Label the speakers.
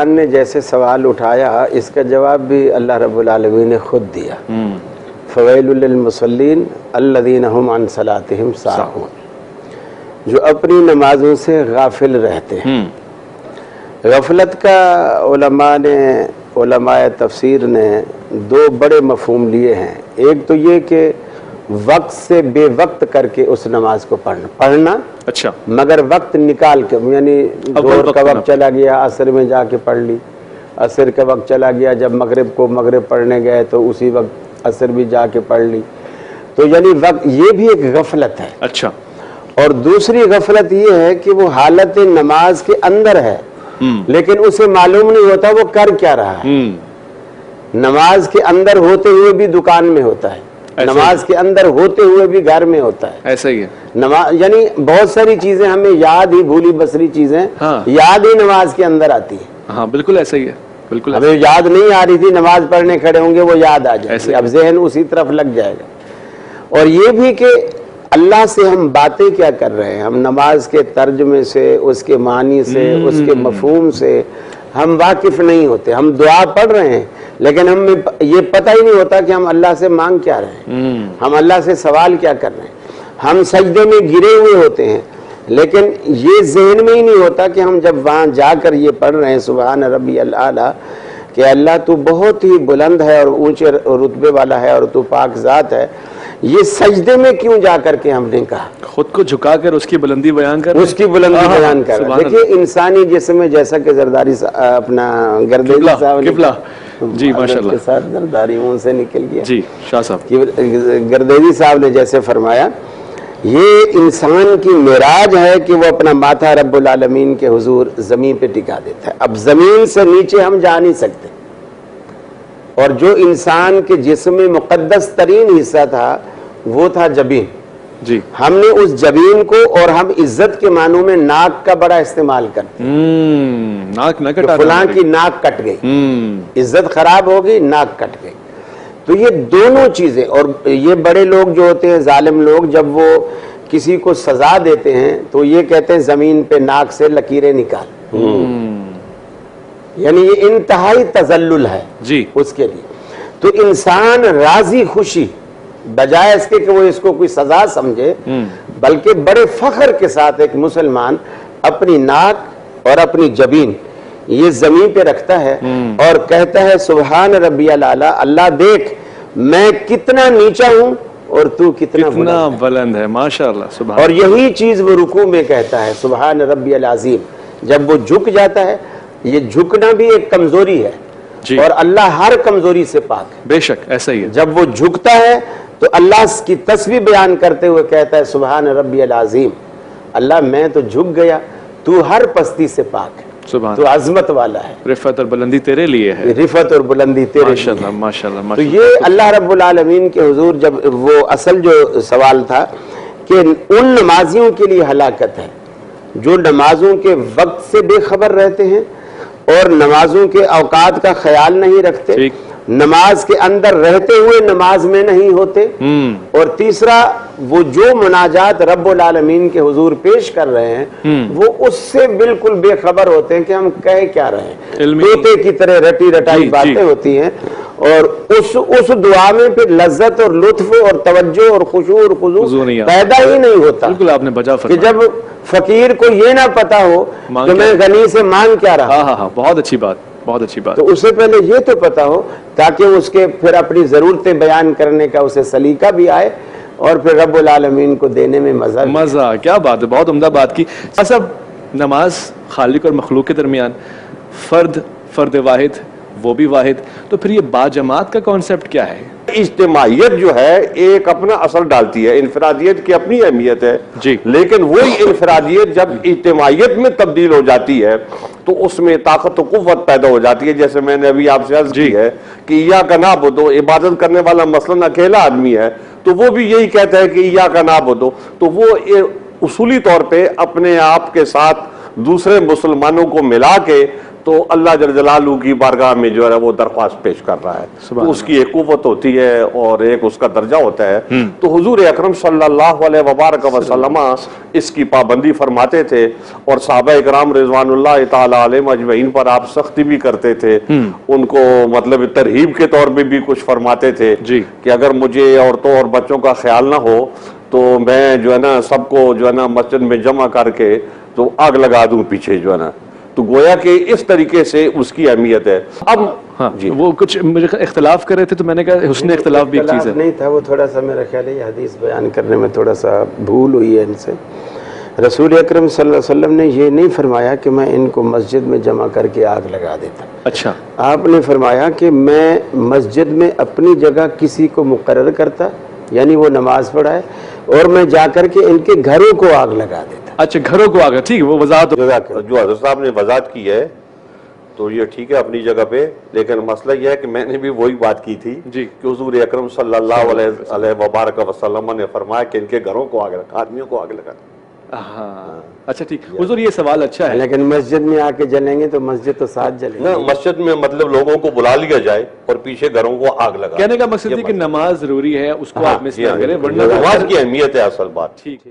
Speaker 1: ने जैसे सवाल उठाया, इसका जवाब भी अल्लाह रब्बुल आलमीन ने खुद दिया। फ़वैलुल लिल मुसल्लीन अल्लज़ीना हुम अन सलातिहिम साहून, जो अपनी नमाजों से गाफिल रहते हैं। गफलत का उलमाए तफसीर ने दो बड़े मफहूम लिए हैं। एक तो ये कि वक्त से बेवक्त करके उस नमाज को पढ़ना, अच्छा, मगर वक्त निकाल के, यानी जोहर का वक्त चला गया असर में जाके पढ़ ली, असर का वक्त चला गया जब मगरिब को मगरिब पढ़ने गए तो उसी वक्त असर भी जाके पढ़ ली, तो यानी वक्त, ये भी एक गफलत है। अच्छा। और दूसरी गफलत ये है कि वो हालत नमाज के अंदर है लेकिन उसे मालूम नहीं होता वो कर क्या रहा है। नमाज के अंदर होते हुए भी दुकान में होता है, नमाज के अंदर होते हुए भी घर में होता है, ऐसा ही है। नमाज यानी बहुत सारी चीजें हमें याद ही, भूली बसरी चीजें याद ही नमाज के अंदर आती है। हाँ, बिल्कुल ऐसा ही है, बिल्कुल। हमें याद नहीं आ रही थी, नमाज पढ़ने खड़े होंगे वो याद आ जाएगी, अब ज़हन उसी तरफ लग जाएगा। और ये भी कि अल्लाह से हम बातें क्या कर रहे हैं, हम नमाज के तर्जमे से, उसके मानी से, उसके मफहूम से हम वाकिफ नहीं होते। हम दुआ पढ़ रहे हैं लेकिन हमें ये पता ही नहीं होता कि हम अल्लाह से मांग क्या रहे हैं, हम अल्लाह से सवाल क्या कर रहे हैं। हम सजदे में गिरे हुए होते हैं लेकिन ये ज़हन में ही नहीं होता कि हम जब वहाँ जाकर ये पढ़ रहे हैं सुबहान रब्बियल आला, कि अल्लाह तू बहुत ही बुलंद है और ऊंचे रुतबे वाला है और तू पाक ज़ात है, ये सजदे में क्यों जा करके हमने कहा, खुद को झुकाकर उसकी बुलंदी बयान कर, उसकी बुलंदी बयान कर। देखिए इंसानी जिस्म में, जैसा कि जरदारी अपना गर्देदी साहब जी माशाल्लाह के साथ जरदारी मुंह से निकल गया जी, शाह साहब गर्देदी साहब ने जैसे फरमाया, ये इंसान की मिराज है कि वो अपना माथा रब्बुल आलमीन के हुजूर जमीन पे टिका देता है। अब जमीन से नीचे हम जा नहीं सकते, और जो इंसान के जिस्म में मुकद्दस तरीन हिस्सा था वो था जबीन जी। हमने उस जबीन को, और हम इज्जत के मानों में नाक का बड़ा इस्तेमाल करते हैं, नाक न कटा, फलां की नाक कट गई, इज्जत खराब होगी, नाक कट गई। तो ये दोनों चीजें, और ये बड़े लोग जो होते हैं, जालिम लोग, जब वो किसी को सजा देते हैं तो ये कहते हैं जमीन पे नाक से लकीरें निकाल, यानी ये इंतहाई तजल्लुल है जी उसके लिए। तो इंसान राजी खुशी, बजाय इसके कि वो इसको कोई सजा समझे, बल्कि बड़े फख्र के साथ एक मुसलमान अपनी नाक और अपनी जबीन ये जमीन पे रखता है और कहता है सुभान रब्बियल आला, अल्लाह देख मैं कितना नीचा हूं और तू कितना बुलंद है, माशाअल्लाह सुभान। और यही चीज वो रुकू में कहता है सुभान रब्बियल अज़ीम। जब वो झुक जाता है, ये झुकना भी एक कमजोरी है और अल्लाह हर कमजोरी से पाक है, बेशक ऐसा ही है। जब वो झुकता है तो अल्लाह की तस्बीह बयान करते हुए कहता है सुभान रब्बियल अज़ीम, अल्लाह मैं तो झुक गया, तू हर पस्ती से पाक है, तो अजमत वाला है, रिफत और बुलंदी तेरे लिए है, रिफत और बुलंदी तेरे माशाअल्लाह माशाअल्लाह माशाअल्लाह। तो ये अल्लाह रब्बुल आलमीन के हुजूर, जब वो असल जो सवाल था कि उन नमाजियों के लिए हलाकत है जो नमाजों के वक्त से बेखबर रहते हैं और नमाजों के औकात का ख्याल नहीं रखते, नमाज के अंदर रहते हुए नमाज में नहीं होते, और तीसरा वो जो मुनाजात रब्बुल आलमीन के हुजूर पेश कर रहे हैं वो उससे बिल्कुल बेखबर होते हैं कि हम कह क्या रहे हैं। तोते की तरह रटी रटाई बातें होती हैं और उस दुआ में फिर लज्जत और लुत्फ और तवज्जो और खुशू और खुजू पैदा ही नहीं होता। बिल्कुल आपने बजा कि जब फकीर को ये ना पता हो कि मैं गनी से मांग क्या रहा। हाँ, बहुत अच्छी बात, बहुत अच्छी बात। तो उससे पहले ये तो पता हो ताकि उसके फिर अपनी जरूरतें बयान करने का उसे सलीका भी आए और फिर रब्बुल आलमीन को देने में मजा। क्या बात है, बहुत उम्दा बात की। सब नमाज खालिक और मखलूक के दरमियान, फर्द वाहिद, वो भी वाहिद, तो फिर ये बाजमात का कॉन्सेप्ट क्या है?
Speaker 2: इज्तिमाइयत जो है एक अपना असर डालती है, इनफरादियत की अपनी अहमियत है जी, लेकिन वही इनफरादियत जब इज्तिमाइयत में तब्दील हो जाती है तो उसमें ताकत और कुव्वत पैदा हो जाती है। जैसे मैंने अभी आपसे अर्ज की है कि इय्या का नाबुदो, इबादत करने वाला मसलन अकेला आदमी है तो वो भी यही कहता है कि इय्या का नाबुदो, तो वो उसूली तौर पे अपने आप के साथ दूसरे मुसलमानों को मिला के तो तो अल्लाह जल जलालू की बारगाह में जो है वो दरख्वास्त पेश कर रहा है, तो उसकी एक कुव्वत होती है और एक उसका दर्जा होता है। तो हुजूर अकरम सल्लल्लाहु अलैहि वसल्लम इसकी पाबंदी फरमाते थे और सहाबा इकराम रिजवानुल्लाह तआला अलैहिम अजमईन पर आप सख्ती भी करते थे, उनको मतलब तरहीब के तौर पे भी कुछ फरमाते थे कि अगर मुझे औरतों और बच्चों का ख्याल ना हो तो मैं जो है ना सबको जो है ना मस्जिद में जमा करके तो आग लगा दूं पीछे जो है ना। तो गोया कि इस तरीके से उसकी अहमियत है। अब
Speaker 3: हाँ जी, वो कुछ मुझे इख्तलाफ कर रहे थे तो मैंने कहा हुस्न इख्तलाफ भी एक चीज़ है।
Speaker 1: नहीं था, वो थोड़ा सा मेरा ख्याल है हदीस बयान करने में थोड़ा सा भूल हुई है इनसे। रसूल अकरम सल्लल्लाहु अलैहि वसल्लम ने ये नहीं फरमाया कि मैं इनको मस्जिद में जमा करके आग लगा देता।
Speaker 3: अच्छा,
Speaker 1: आपने फरमाया कि मैं मस्जिद में अपनी जगह किसी को मुकर्रर करता, यानी वो नमाज पढ़ाए, और मैं जाकर के इनके घरों को आग लगा देता।
Speaker 3: अच्छा, घरों को आग, ठीक है, वो वजाहत
Speaker 2: जो हज़रत साहब ने वजाहत की है तो ये ठीक है अपनी जगह पे, लेकिन मसला यह है कि मैंने भी वही बात की थी जी कि हुजूर अकरम सल्लल्लाहु अलैहि वसल्लम ने फरमाया कि इनके घरों को आग लगा, आदमियों को आग लगा।
Speaker 3: हाँ, अच्छा ठीक, हुजूर ये सवाल अच्छा है।
Speaker 1: लेकिन मस्जिद में आके जलेंगे तो मस्जिद तो साथ जलेगी
Speaker 2: ना, मस्जिद में मतलब लोगों को बुला लिया जाए और पीछे घरों को आग लगा।
Speaker 3: कहने का मकसद है कि नमाज जरूरी है, उसको आप मिस ना करें, वरना
Speaker 2: नमाज की अहमियत है असल बात।
Speaker 3: ठीक है।